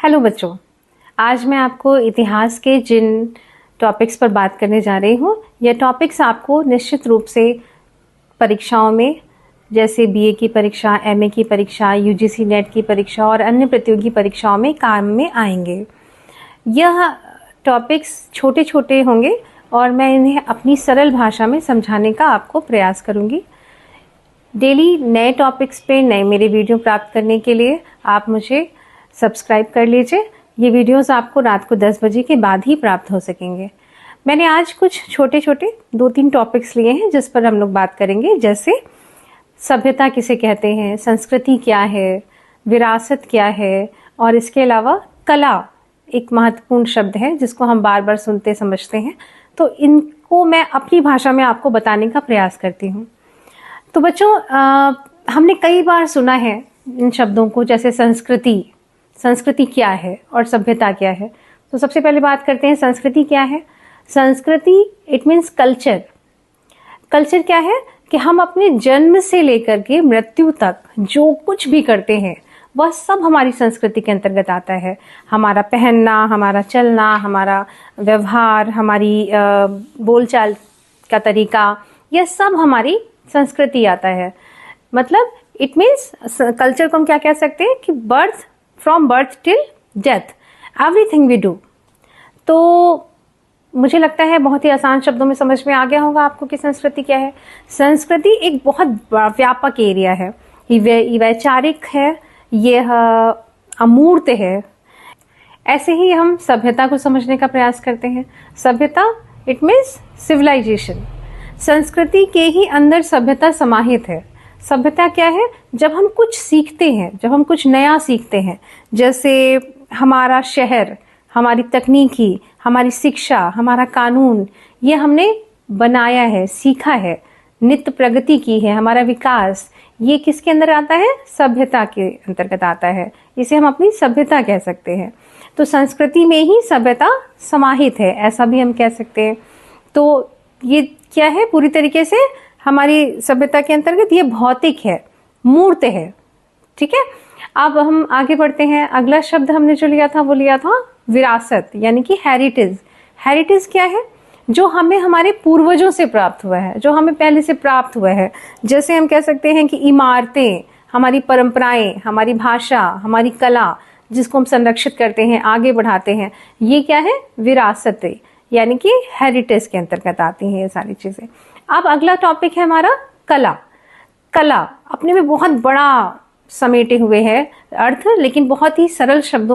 Hello बच्चों, आज मैं आपको इतिहास के जिन टॉपिक्स पर बात करने जा रही हूँ, यह टॉपिक्स आपको निश्चित रूप से परीक्षाओं में, जैसे बीए की परीक्षा, एमए की परीक्षा, यूजीसी नेट की परीक्षा और अन्य प्रतियोगी परीक्षाओं में काम में आएंगे। यह टॉपिक्स छोटे छोटे होंगे और मैं इन्हें अपनी सरल भाषा में समझाने का आपको प्रयास करूँगी। डेली नए टॉपिक्स पे नए मेरे वीडियो प्राप्त करने के लिए आप मुझे सब्सक्राइब कर लीजिए। ये वीडियोस आपको रात को 10 बजे के बाद ही प्राप्त हो सकेंगे। मैंने आज कुछ छोटे छोटे 2-3 टॉपिक्स लिए हैं जिस पर हम लोग बात करेंगे, जैसे सभ्यता किसे कहते हैं, संस्कृति क्या है, विरासत क्या है, और इसके अलावा कला एक महत्वपूर्ण शब्द है जिसको हम बार बार सुनते समझते हैं। तो इनको मैं अपनी भाषा में आपको बताने का प्रयास करती हूँ। तो बच्चों, हमने कई बार सुना है इन शब्दों को, जैसे संस्कृति क्या है और सभ्यता क्या है। तो सबसे पहले बात करते हैं संस्कृति क्या है। संस्कृति इट मीन्स कल्चर। कल्चर क्या है कि हम अपने जन्म से लेकर के मृत्यु तक जो कुछ भी करते हैं वह सब हमारी संस्कृति के अंतर्गत आता है। हमारा पहनना, हमारा चलना, हमारा व्यवहार, हमारी बोलचाल का तरीका, यह सब हमारी संस्कृति आता है। मतलब इट मीन्स कल्चर को हम क्या कह सकते हैं कि from birth till death everything we do. तो मुझे लगता है बहुत ही आसान शब्दों में समझ में आ गया होगा आपको कि संस्कृति क्या है। संस्कृति एक बहुत व्यापक एरिया है, ये वैचारिक है, यह अमूर्त है। ऐसे ही हम सभ्यता को समझने का प्रयास करते हैं। सभ्यता इट मीन्स सिविलाइजेशन। संस्कृति के ही अंदर सभ्यता समाहित है। सभ्यता क्या है? जब हम कुछ सीखते हैं, जब हम कुछ नया सीखते हैं, जैसे हमारा शहर, हमारी तकनीकी, हमारी शिक्षा, हमारा कानून, ये हमने बनाया है, सीखा है, नित्य प्रगति की है, हमारा विकास, ये किसके अंदर आता है? सभ्यता के अंतर्गत आता है। इसे हम अपनी सभ्यता कह सकते हैं। तो संस्कृति में ही सभ्यता समाहित है, ऐसा भी हम कह सकते हैं। तो ये क्या है? पूरी तरीके से हमारी सभ्यता के अंतर्गत ये भौतिक है, मूर्त है। ठीक है, अब हम आगे बढ़ते हैं। अगला शब्द हमने जो लिया था वो लिया था विरासत, यानी कि हेरिटेज। हेरिटेज क्या है? जो हमें हमारे पूर्वजों से प्राप्त हुआ है, जो हमें पहले से प्राप्त हुआ है। जैसे हम कह सकते हैं कि इमारतें, हमारी परंपराएं, हमारी भाषा, हमारी कला, जिसको हम संरक्षित करते हैं, आगे बढ़ाते हैं, ये क्या है? विरासतें, यानी कि हेरिटेज के अंतर्गत आती हैं ये सारी चीजें। अब अगला टॉपिक है हमारा कला। कला अपने में बहुत बड़ा समेटे हुए है अर्थ, लेकिन बहुत ही सरल शब्दों